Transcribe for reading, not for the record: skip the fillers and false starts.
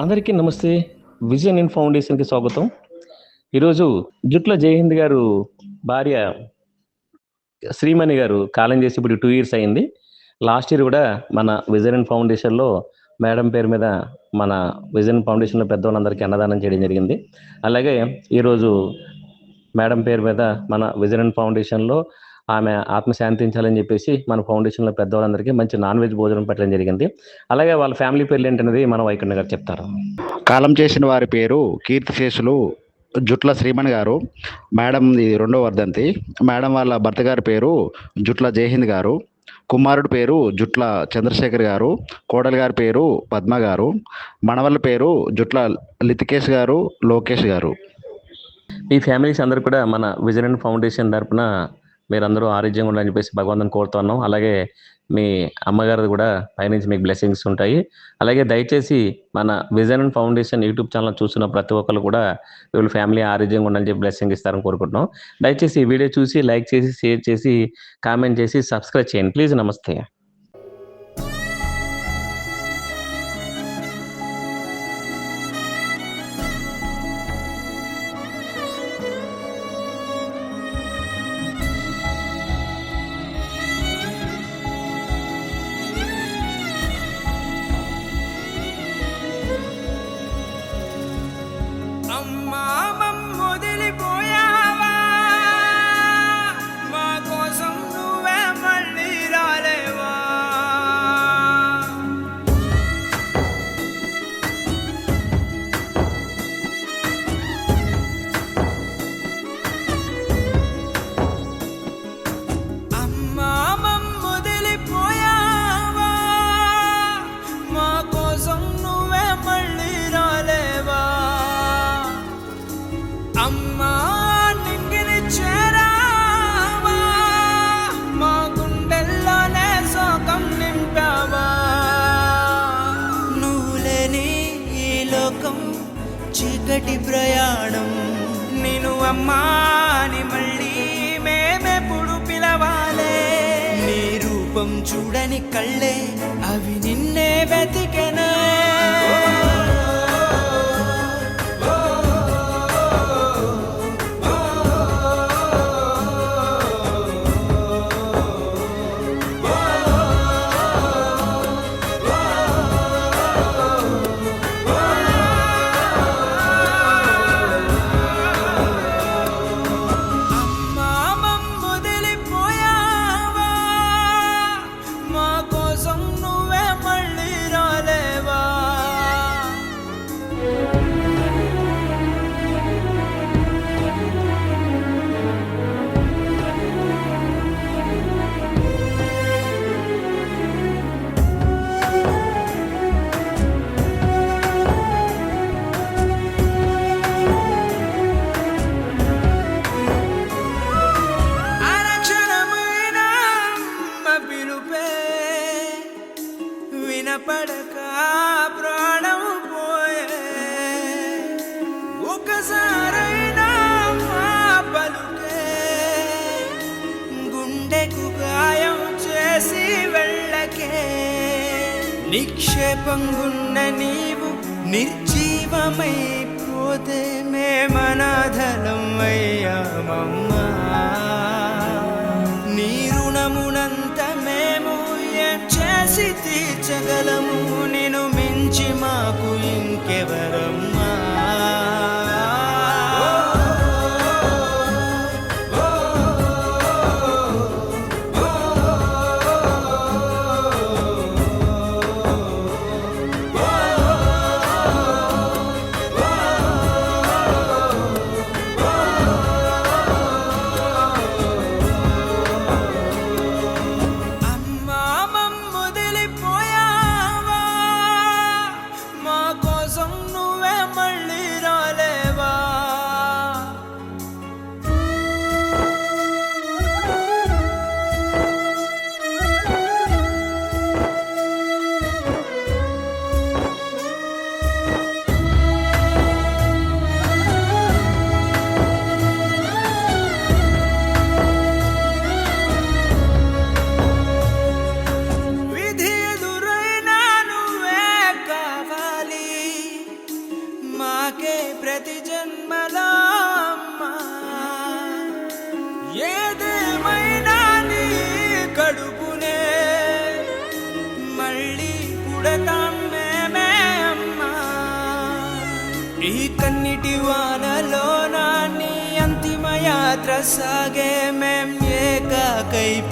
అందరికీ నమస్తే. Vision in ఫౌండేషన్‌కి స్వాగతం. ఈరోజు జుట్ల జయహింద్ గారు భార్య శ్రీమణి గారు కాలం చేసి ఇప్పుడు 2 ఇయర్స్ అయింది. లాస్ట్ ఇయర్ గూడా మన విజన్ ఇన్ ఫౌండేషన్‌లో మేడం పేరు మీద మన విజన్ ఫౌండేషన్‌లో పెద్దవాళ్ళందరికీ అన్నదానం చేయడం జరిగింది. అలాగే ఈరోజు మేడం పేరు మీద మన విజన్ ఇన్ ఫౌండేషన్‌లో ఆమె ఆత్మ శాంతించాలని చెప్పేసి మన ఫౌండేషన్‌లో పెద్దవాళ్ళందరికీ మంచి నాన్ వెజ్ భోజనం పెట్టడం జరిగింది. అలాగే వాళ్ళ ఫ్యామిలీ పేర్లేంటనేది మన వైకుంఠ గారు చెప్తారు. కాలం చేసిన వారి పేరు కీర్తిశేషులు జుట్ల శ్రీమణి గారు. మేడం ఇది 2వ వర్ధంతి. మేడం వాళ్ళ భర్త గారి పేరు జుట్ల జయహింద్ గారు. కుమారుడు పేరు జుట్ల చంద్రశేఖర్ గారు. కోడలి గారి పేరు పద్మ గారు. మనవళ్ళ పేరు జుట్ల లితికేష్ గారు, లోకేష్ గారు. ఈ ఫ్యామిలీస్ అందరూ కూడా మన విజన్ అండ్ ఫౌండేషన్ తరపున మీరందరూ ఆరోగ్యంగా ఉండాలని చెప్పేసి భగవంతుని కోరుతున్నాం. అలాగే మీ అమ్మగారిది కూడా పైనుంచి మీకు బ్లెస్సింగ్స్ ఉంటాయి. అలాగే దయచేసి మన vision and foundation YouTube channel చూస్తున్న ప్రతి ఒక్కరు కూడా వీళ్ళ ఫ్యామిలీ ఆరోగ్యంగా ఉండాలని చెప్పి బ్లెస్సింగ్ ఇస్తారని కోరుకుంటున్నాం. దయచేసి ఈ వీడియో చూసి లైక్ చేసి, షేర్ చేసి, కామెంట్ చేసి, సబ్స్క్రైబ్ చేయండి ప్లీజ్. నమస్తే. అమ్మా మమ్మొదిలిపోయావా, మా కోసం నువ్వే మళ్ళీ రాలేవా. అమ్మా మమ్మొదిలిపోయావా, మా కోసం నువ్వే మళ్ళీ రాలేవా. అమ్మా నింగిని చేరావా, మా గుండెల్లోనే శోకం నింపావా. నువ్వు లేని ఈ లోకం చీకటి ప్రయాణం. నేను అమ్మా అని మళ్ళీ మేమెప్పుడు పిలవాలే. నీ రూపం చూడని కళ్ళే అవి నిన్నే వెతికెనే. అమ్మా మమ్మొదిలిపోయావా, మా కోసం నువ్వే మళ్ళీ రాలేవా. అరక్షణమైన అమ్మ పిలుపే వినపడక ప్రాణం పోయే. ఒకసారైనా మా పలుకే గుండెకు గాయం చేసి వెళ్ళకే. నిక్షేపంగున్న నీవు నిర్జీవమైపోతే మేమనాథలం అయ్యామమ్మా. నీ రుణమునంత మేము ఏం చేసి తీర్చగలము, నిన్ను మించి మాకు ఇంకెవరమ్మా. అమ్మా మమ్మొదిలిపోయావా, మా కోసం నువ్వే సాగే మేం ఏకాకైపోయామమ్మ